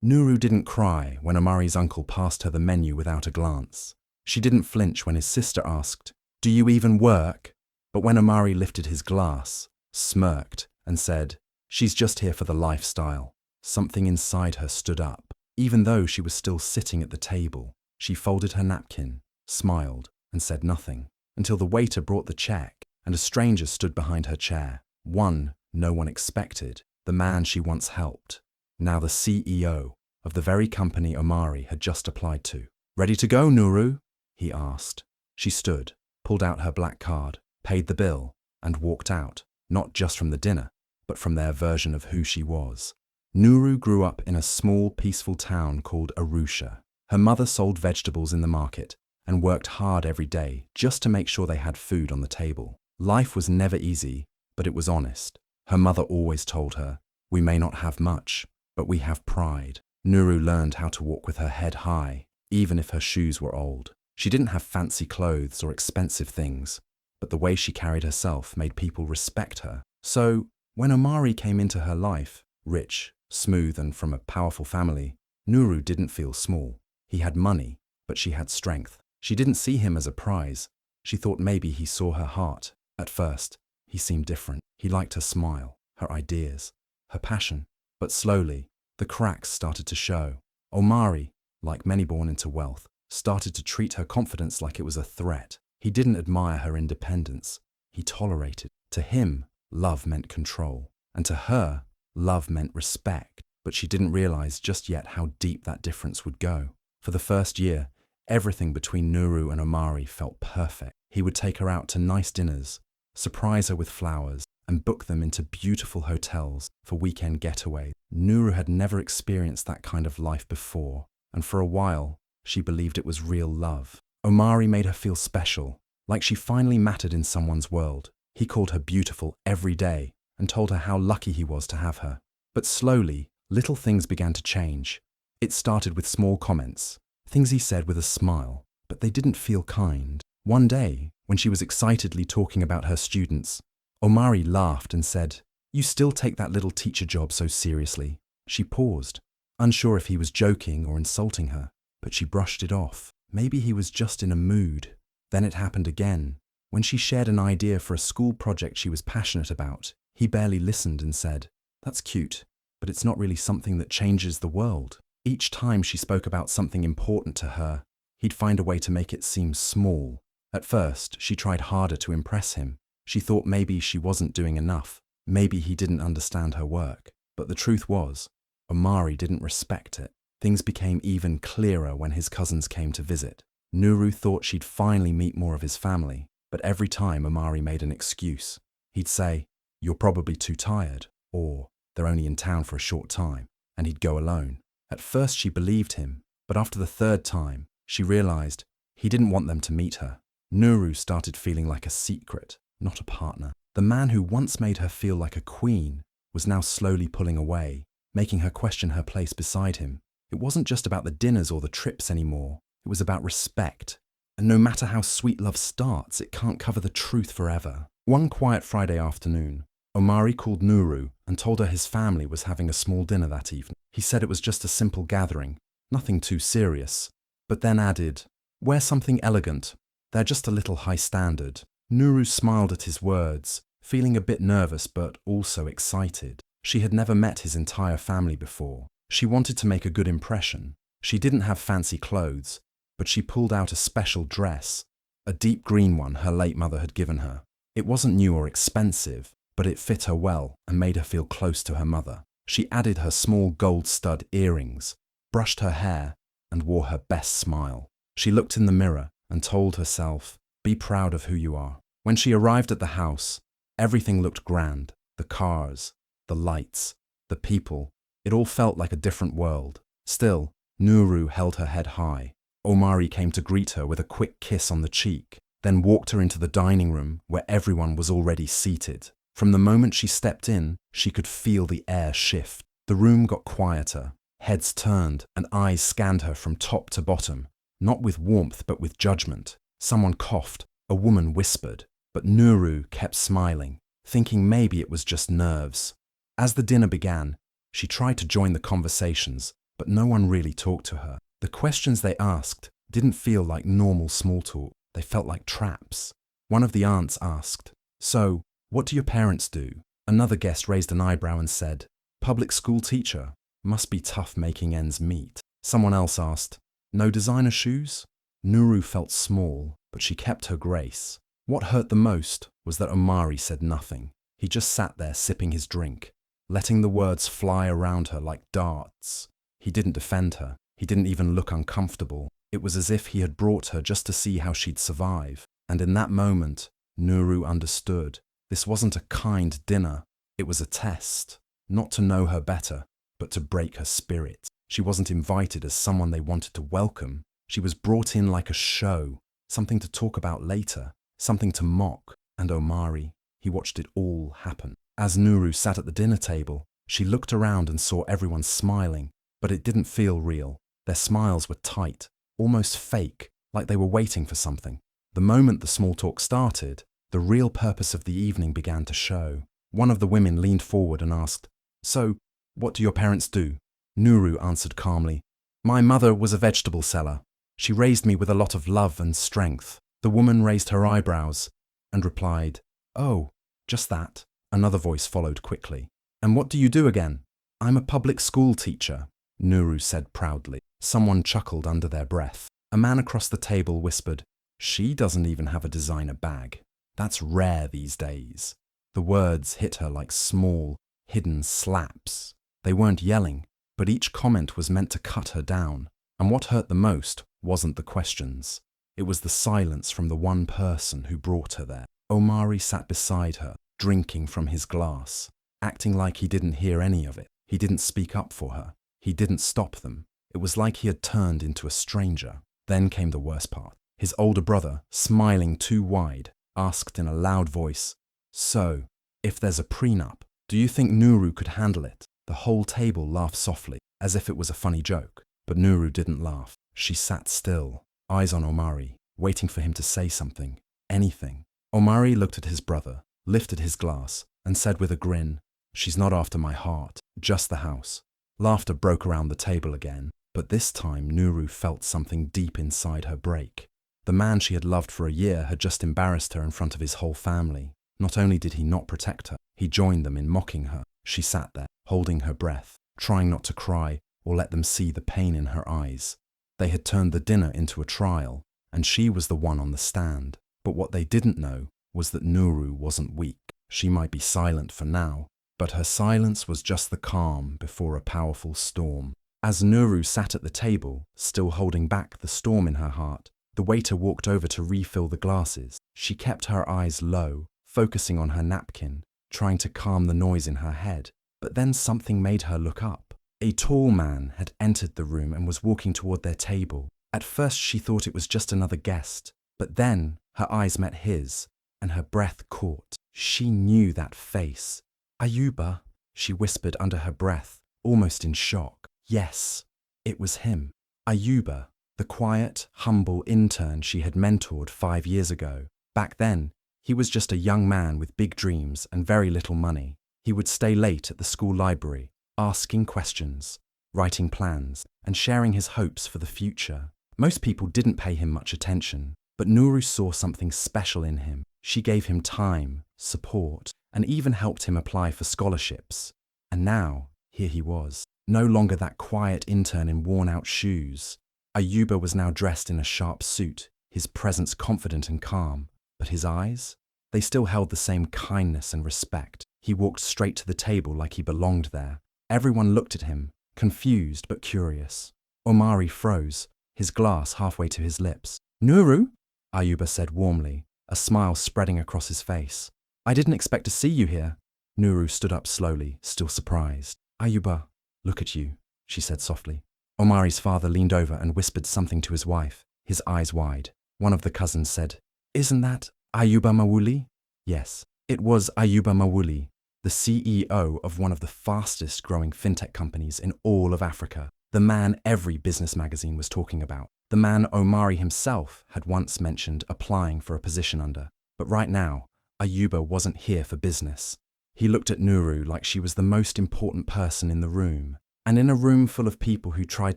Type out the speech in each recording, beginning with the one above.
Nuru didn't cry when Omari's uncle passed her the menu without a glance. She didn't flinch when his sister asked, "Do you even work?" But when Omari lifted his glass, smirked, and said, "She's just here for the lifestyle," something inside her stood up. Even though she was still sitting at the table, she folded her napkin, smiled, and said nothing, until the waiter brought the check, and a stranger stood behind her chair. One no one expected, the man she once helped, now the CEO of the very company Omari had just applied to. "Ready to go, Nuru?" he asked. She stood, pulled out her black card, paid the bill, and walked out, not just from the dinner, but from their version of who she was. Nuru grew up in a small, peaceful town called Arusha. Her mother sold vegetables in the market and worked hard every day just to make sure they had food on the table. Life was never easy, but it was honest. Her mother always told her, "We may not have much, but we have pride." Nuru learned how to walk with her head high, even if her shoes were old. She didn't have fancy clothes or expensive things, but the way she carried herself made people respect her. So, when Omari came into her life, rich, smooth, and from a powerful family, Nuru didn't feel small. He had money, but she had strength. She didn't see him as a prize. She thought maybe he saw her heart. At first, he seemed different. He liked her smile, her ideas, her passion. But slowly, the cracks started to show. Omari, like many born into wealth, started to treat her confidence like it was a threat. He didn't admire her independence. He tolerated. To him, love meant control. And to her, love meant respect. But she didn't realize just yet how deep that difference would go. For the first year, everything between Nuru and Omari felt perfect. He would take her out to nice dinners, surprise her with flowers, and book them into beautiful hotels for weekend getaways. Nuru had never experienced that kind of life before, and for a while, she believed it was real love. Omari made her feel special, like she finally mattered in someone's world. He called her beautiful every day and told her how lucky he was to have her. But slowly, little things began to change. It started with small comments, things he said with a smile, but they didn't feel kind. One day, when she was excitedly talking about her students, Omari laughed and said, "You still take that little teacher job so seriously." She paused, unsure if he was joking or insulting her, but she brushed it off. Maybe he was just in a mood. Then it happened again. When she shared an idea for a school project she was passionate about, he barely listened and said, "That's cute, but it's not really something that changes the world." Each time she spoke about something important to her, he'd find a way to make it seem small. At first, she tried harder to impress him. She thought maybe she wasn't doing enough. Maybe he didn't understand her work. But the truth was, Omari didn't respect it. Things became even clearer when his cousins came to visit. Nuru thought she'd finally meet more of his family, but every time Omari made an excuse. He'd say, "You're probably too tired," or "They're only in town for a short time," and he'd go alone. At first she believed him, but after the third time, she realized he didn't want them to meet her. Nuru started feeling like a secret, not a partner. The man who once made her feel like a queen was now slowly pulling away, making her question her place beside him. It wasn't just about the dinners or the trips anymore. It was about respect. And no matter how sweet love starts, it can't cover the truth forever. One quiet Friday afternoon, Omari called Nuru and told her his family was having a small dinner that evening. He said it was just a simple gathering, nothing too serious, but then added, "Wear something elegant. They're just a little high standard." Nuru smiled at his words, feeling a bit nervous but also excited. She had never met his entire family before. She wanted to make a good impression. She didn't have fancy clothes, but she pulled out a special dress, a deep green one her late mother had given her. It wasn't new or expensive, but it fit her well and made her feel close to her mother. She added her small gold stud earrings, brushed her hair, and wore her best smile. She looked in the mirror and told herself, "Be proud of who you are." When she arrived at the house, everything looked grand. The cars, the lights, the people. It all felt like a different world. Still, Nuru held her head high. Omari came to greet her with a quick kiss on the cheek, then walked her into the dining room where everyone was already seated. From the moment she stepped in, she could feel the air shift. The room got quieter. Heads turned and eyes scanned her from top to bottom, not with warmth but with judgment. Someone coughed, a woman whispered, but Nuru kept smiling, thinking maybe it was just nerves. As the dinner began, she tried to join the conversations, but no one really talked to her. The questions they asked didn't feel like normal small talk. They felt like traps. One of the aunts asked, "So, what do your parents do?" Another guest raised an eyebrow and said, "Public school teacher. Must be tough making ends meet." Someone else asked, "No designer shoes?" Nuru felt small, but she kept her grace. What hurt the most was that Omari said nothing. He just sat there sipping his drink, letting the words fly around her like darts. He didn't defend her. He didn't even look uncomfortable. It was as if he had brought her just to see how she'd survive. And in that moment, Nuru understood. This wasn't a kind dinner. It was a test. Not to know her better, but to break her spirit. She wasn't invited as someone they wanted to welcome. She was brought in like a show, something to talk about later, something to mock. And Omari, he watched it all happen. As Nuru sat at the dinner table, she looked around and saw everyone smiling, but it didn't feel real. Their smiles were tight, almost fake, like they were waiting for something. The moment the small talk started, the real purpose of the evening began to show. One of the women leaned forward and asked, "So, what do your parents do?" Nuru answered calmly, "My mother was a vegetable seller. She raised me with a lot of love and strength." The woman raised her eyebrows and replied, "Oh, just that." Another voice followed quickly. "And what do you do again?" "I'm a public school teacher," Nuru said proudly. Someone chuckled under their breath. A man across the table whispered, "She doesn't even have a designer bag. That's rare these days." The words hit her like small, hidden slaps. They weren't yelling, but each comment was meant to cut her down. And what hurt the most wasn't the questions. It was the silence from the one person who brought her there. Omari sat beside her, drinking from his glass, acting like he didn't hear any of it. He didn't speak up for her. He didn't stop them. It was like he had turned into a stranger. Then came the worst part. His older brother, smiling too wide, asked in a loud voice, "So, if there's a prenup, do you think Nuru could handle it?" The whole table laughed softly, as if it was a funny joke. But Nuru didn't laugh. She sat still, eyes on Omari, waiting for him to say something, anything. Omari looked at his brother, lifted his glass, and said with a grin, "She's not after my heart, just the house." Laughter broke around the table again, but this time Nuru felt something deep inside her break. The man she had loved for a year had just embarrassed her in front of his whole family. Not only did he not protect her, he joined them in mocking her. She sat there, holding her breath, trying not to cry or let them see the pain in her eyes. They had turned the dinner into a trial, and she was the one on the stand. But what they didn't know was that Nuru wasn't weak. She might be silent for now, but her silence was just the calm before a powerful storm. As Nuru sat at the table, still holding back the storm in her heart, the waiter walked over to refill the glasses. She kept her eyes low, focusing on her napkin, trying to calm the noise in her head. But then something made her look up. A tall man had entered the room and was walking toward their table. At first she thought it was just another guest, but then her eyes met his, and her breath caught. She knew that face. "Ayuba," she whispered under her breath, almost in shock. Yes, it was him. Ayuba, the quiet, humble intern she had mentored 5 years ago. Back then, he was just a young man with big dreams and very little money. He would stay late at the school library, asking questions, writing plans, and sharing his hopes for the future. Most people didn't pay him much attention, but Nuru saw something special in him. She gave him time, support, and even helped him apply for scholarships. And now, here he was, no longer that quiet intern in worn-out shoes. Ayuba was now dressed in a sharp suit, his presence confident and calm. But his eyes? They still held the same kindness and respect. He walked straight to the table like he belonged there. Everyone looked at him, confused but curious. Omari froze, his glass halfway to his lips. "Nuru?" Ayuba said warmly, a smile spreading across his face. "I didn't expect to see you here." Nuru stood up slowly, still surprised. "Ayuba, look at you," she said softly. Omari's father leaned over and whispered something to his wife, his eyes wide. One of the cousins said, "Isn't that Ayuba Mawuli?" Yes, it was Ayuba Mawuli, the CEO of one of the fastest growing fintech companies in all of Africa. The man every business magazine was talking about. The man Omari himself had once mentioned applying for a position under. But right now, Ayuba wasn't here for business. He looked at Nuru like she was the most important person in the room. And in a room full of people who tried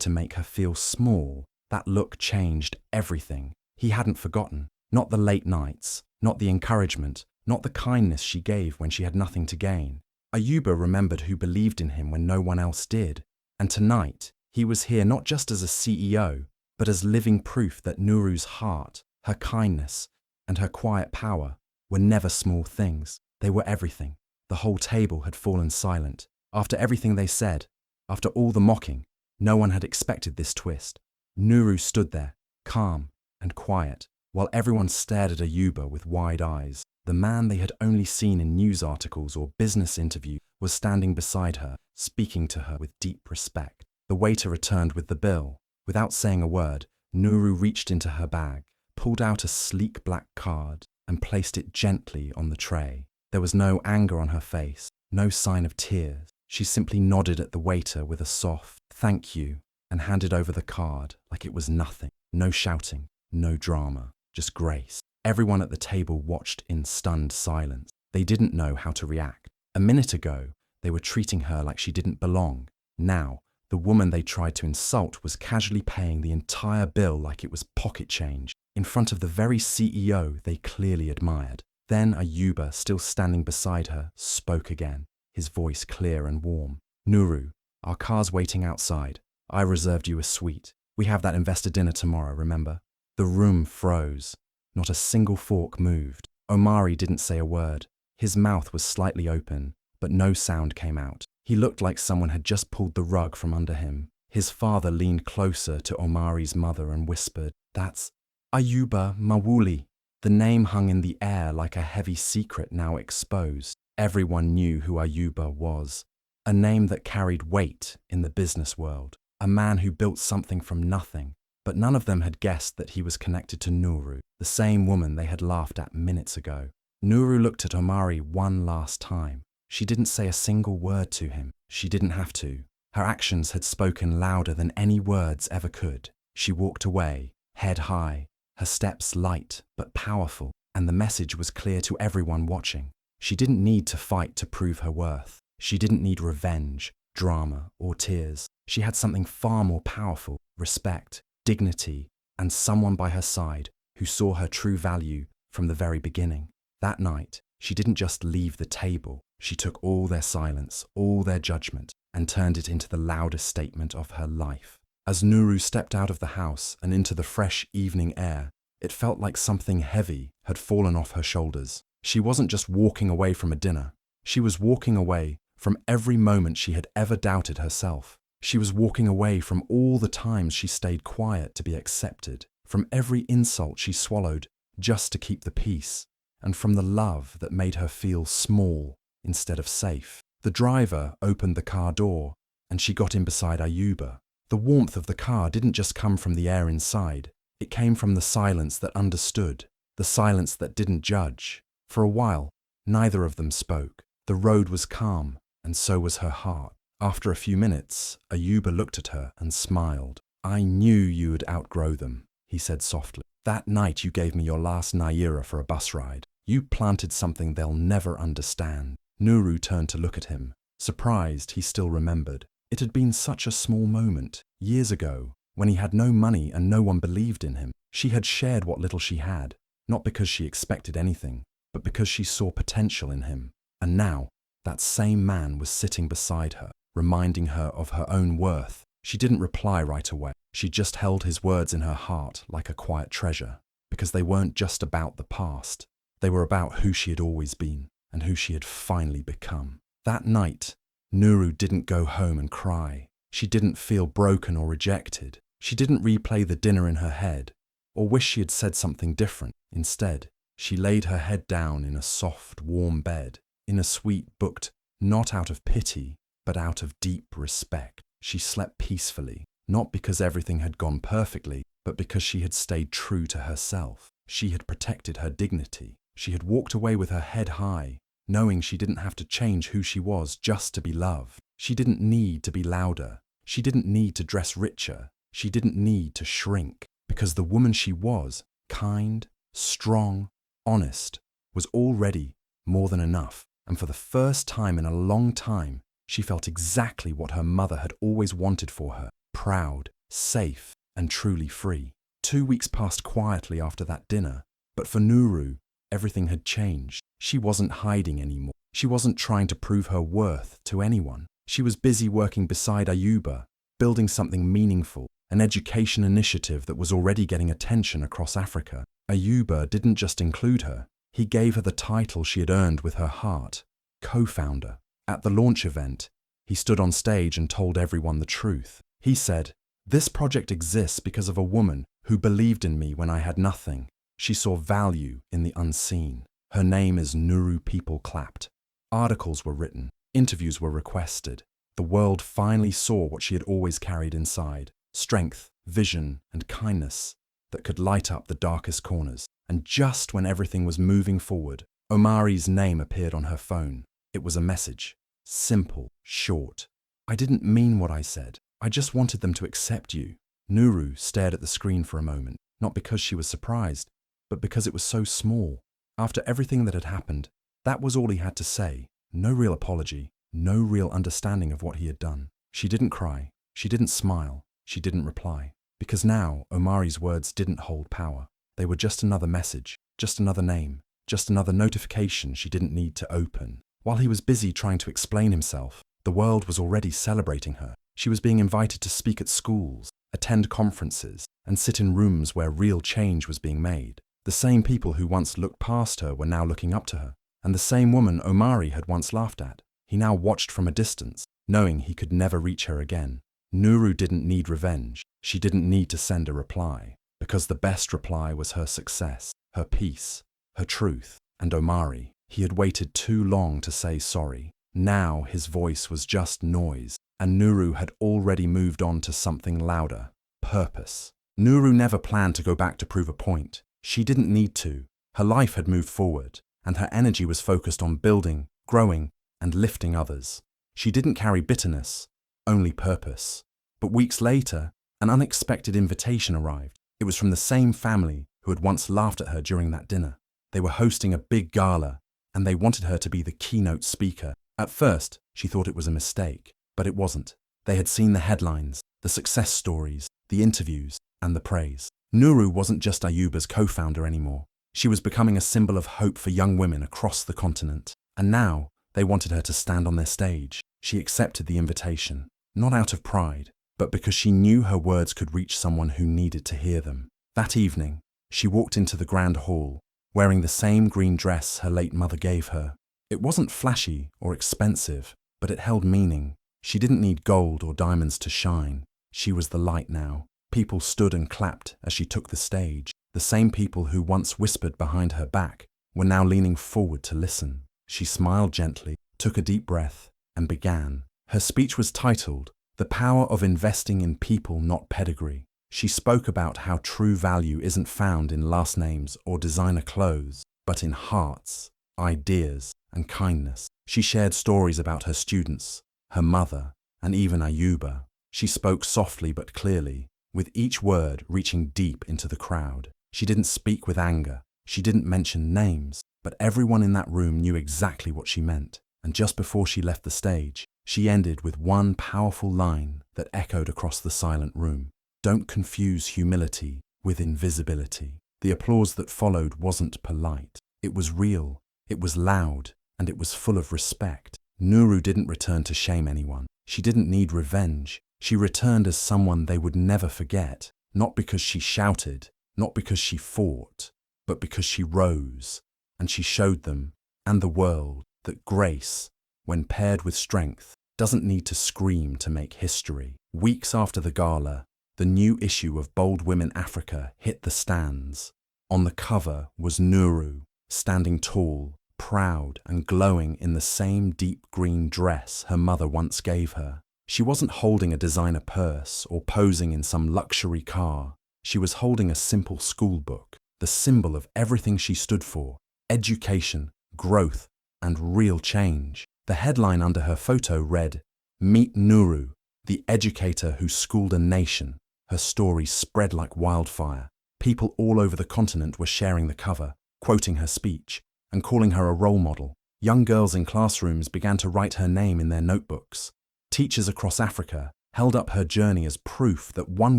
to make her feel small, that look changed everything. He hadn't forgotten. Not the late nights, not the encouragement, not the kindness she gave when she had nothing to gain. Ayuba remembered who believed in him when no one else did. And tonight, he was here not just as a CEO, but as living proof that Nuru's heart, her kindness, and her quiet power were never small things. They were everything. The whole table had fallen silent. After everything they said, after all the mocking, no one had expected this twist. Nuru stood there, calm and quiet, while everyone stared at Ayuba with wide eyes. The man they had only seen in news articles or business interviews was standing beside her, speaking to her with deep respect. The waiter returned with the bill. Without saying a word, Nuru reached into her bag, pulled out a sleek black card, and placed it gently on the tray. There was no anger on her face, no sign of tears. She simply nodded at the waiter with a soft "thank you" and handed over the card like it was nothing. No shouting, no drama, just grace. Everyone at the table watched in stunned silence. They didn't know how to react. A minute ago, they were treating her like she didn't belong. Now, the woman they tried to insult was casually paying the entire bill like it was pocket change, in front of the very CEO they clearly admired. Then Ayuba, still standing beside her, spoke again, his voice clear and warm. "Nuru, our car's waiting outside. I reserved you a suite. We have that investor dinner tomorrow, remember?" The room froze. Not a single fork moved. Omari didn't say a word. His mouth was slightly open, but no sound came out. He looked like someone had just pulled the rug from under him. His father leaned closer to Omari's mother and whispered, "That's Ayuba Mawuli." The name hung in the air like a heavy secret now exposed. Everyone knew who Ayuba was. A name that carried weight in the business world. A man who built something from nothing. But none of them had guessed that he was connected to Nuru, the same woman they had laughed at minutes ago. Nuru looked at Omari one last time. She didn't say a single word to him. She didn't have to. Her actions had spoken louder than any words ever could. She walked away, head high, her steps light but powerful, and the message was clear to everyone watching. She didn't need to fight to prove her worth. She didn't need revenge, drama, or tears. She had something far more powerful: respect, dignity, and someone by her side who saw her true value from the very beginning. That night, she didn't just leave the table. She took all their silence, all their judgment, and turned it into the loudest statement of her life. As Nuru stepped out of the house and into the fresh evening air, it felt like something heavy had fallen off her shoulders. She wasn't just walking away from a dinner. She was walking away from every moment she had ever doubted herself. She was walking away from all the times she stayed quiet to be accepted, from every insult she swallowed just to keep the peace, and from the love that made her feel small instead of safe. The driver opened the car door, and she got in beside Ayuba. The warmth of the car didn't just come from the air inside. It came from the silence that understood, the silence that didn't judge. For a while, neither of them spoke. The road was calm, and so was her heart. After a few minutes, Ayuba looked at her and smiled. "I knew you would outgrow them," he said softly. "That night you gave me your last naira for a bus ride. You planted something they'll never understand." Nuru turned to look at him. Surprised, he still remembered. It had been such a small moment. Years ago, when he had no money and no one believed in him, she had shared what little she had, not because she expected anything, but because she saw potential in him. And now, that same man was sitting beside her, reminding her of her own worth. She didn't reply right away. She just held his words in her heart like a quiet treasure, because they weren't just about the past. They were about who she had always been and who she had finally become. That night, Nuru didn't go home and cry. She didn't feel broken or rejected. She didn't replay the dinner in her head or wish she had said something different. Instead, she laid her head down in a soft, warm bed, in a suite booked not out of pity, but out of deep respect. She slept peacefully, not because everything had gone perfectly, but because she had stayed true to herself. She had protected her dignity. She had walked away with her head high, knowing she didn't have to change who she was just to be loved. She didn't need to be louder. She didn't need to dress richer. She didn't need to shrink, because the woman she was, kind, strong, honest, was already more than enough. And for the first time in a long time, She felt exactly what her mother had always wanted for her: proud, safe, and truly free. 2 weeks passed quietly after that dinner, but for Nuru, everything had changed. She wasn't hiding anymore. She wasn't trying to prove her worth to anyone. She was busy working beside Ayuba, building something meaningful, an education initiative that was already getting attention across Africa. Ayuba didn't just include her. He gave her the title she had earned with her heart: co-founder. At the launch event, he stood on stage and told everyone the truth. He said, "This project exists because of a woman who believed in me when I had nothing. She saw value in the unseen. Her name is Nuru." People clapped. Articles were written. Interviews were requested. The world finally saw what she had always carried inside: strength, vision, and kindness that could light up the darkest corners. And just when everything was moving forward, Omari's name appeared on her phone. It was a message. Simple, short. "I didn't mean what I said. I just wanted them to accept you." Nuru stared at the screen for a moment, not because she was surprised, but because it was so small. After everything that had happened, that was all he had to say. No real apology, no real understanding of what he had done. She didn't cry, she didn't smile, she didn't reply. Because now, Omari's words didn't hold power. They were just another message, just another name, just another notification she didn't need to open. While he was busy trying to explain himself, the world was already celebrating her. She was being invited to speak at schools, attend conferences, and sit in rooms where real change was being made. The same people who once looked past her were now looking up to her, and the same woman Omari had once laughed at. He now watched from a distance, knowing he could never reach her again. Nuru didn't need revenge. She didn't need to send a reply, because the best reply was her success, her peace, her truth. And Omari, he had waited too long to say sorry. Now his voice was just noise, and Nuru had already moved on to something louder: purpose. Nuru never planned to go back to prove a point. She didn't need to. Her life had moved forward, and her energy was focused on building, growing, and lifting others. She didn't carry bitterness, only purpose. But weeks later, an unexpected invitation arrived. It was from the same family who had once laughed at her during that dinner. They were hosting a big gala, and they wanted her to be the keynote speaker. At first, she thought it was a mistake, but it wasn't. They had seen the headlines, the success stories, the interviews, and the praise. Nuru wasn't just Ayuba's co-founder anymore. She was becoming a symbol of hope for young women across the continent. And now, they wanted her to stand on their stage. She accepted the invitation, not out of pride, but because she knew her words could reach someone who needed to hear them. That evening, she walked into the grand hall, wearing the same green dress her late mother gave her. It wasn't flashy or expensive, but it held meaning. She didn't need gold or diamonds to shine. She was the light now. People stood and clapped as she took the stage. The same people who once whispered behind her back were now leaning forward to listen. She smiled gently, took a deep breath, and began. Her speech was titled, "The Power of Investing in People, Not Pedigree." She spoke about how true value isn't found in last names or designer clothes, but in hearts, ideas, and kindness. She shared stories about her students, her mother, and even Ayuba. She spoke softly but clearly, with each word reaching deep into the crowd. She didn't speak with anger. She didn't mention names, but everyone in that room knew exactly what she meant. And just before she left the stage, she ended with one powerful line that echoed across the silent room: "Don't confuse humility with invisibility." The applause that followed wasn't polite. It was real, it was loud, and it was full of respect. Nuru didn't return to shame anyone. She didn't need revenge. She returned as someone they would never forget, not because she shouted, not because she fought, but because she rose, and she showed them, and the world, that grace, when paired with strength, doesn't need to scream to make history. Weeks after the gala, the new issue of Bold Women Africa hit the stands. On the cover was Nuru, standing tall, proud and glowing in the same deep green dress her mother once gave her. She wasn't holding a designer purse or posing in some luxury car. She was holding a simple school book, the symbol of everything she stood for: education, growth, and real change. The headline under her photo read, "Meet Nuru, the educator who schooled a nation." Her story spread like wildfire. People all over the continent were sharing the cover, quoting her speech, and calling her a role model. Young girls in classrooms began to write her name in their notebooks. Teachers across Africa held up her journey as proof that one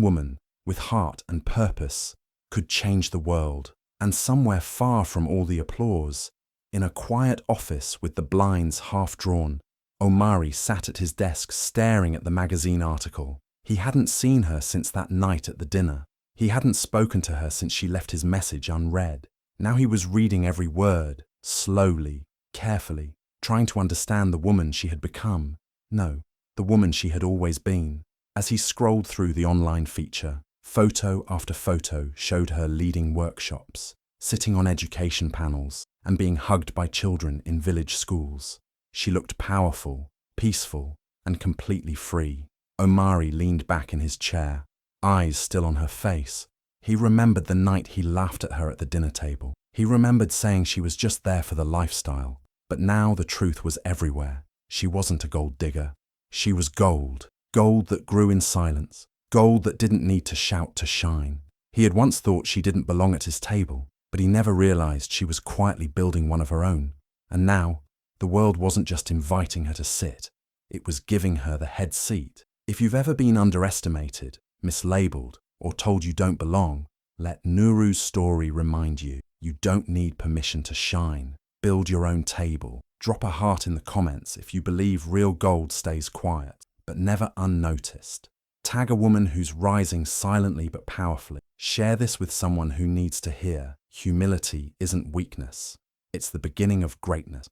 woman, with heart and purpose, could change the world. And somewhere far from all the applause, in a quiet office with the blinds half drawn, Omari sat at his desk staring at the magazine article. He hadn't seen her since that night at the dinner. He hadn't spoken to her since she left his message unread. Now he was reading every word, slowly, carefully, trying to understand the woman she had become. No, the woman she had always been. As he scrolled through the online feature, photo after photo showed her leading workshops, sitting on education panels, and being hugged by children in village schools. She looked powerful, peaceful, and completely free. Omari leaned back in his chair, eyes still on her face. He remembered the night he laughed at her at the dinner table. He remembered saying she was just there for the lifestyle. But now the truth was everywhere. She wasn't a gold digger. She was gold. Gold that grew in silence. Gold that didn't need to shout to shine. He had once thought she didn't belong at his table, but he never realized she was quietly building one of her own. And now, the world wasn't just inviting her to sit, it was giving her the head seat. If you've ever been underestimated, mislabeled, or told you don't belong, let Nuru's story remind you, you don't need permission to shine. Build your own table. Drop a heart in the comments if you believe real gold stays quiet, but never unnoticed. Tag a woman who's rising silently but powerfully. Share this with someone who needs to hear. Humility isn't weakness. It's the beginning of greatness.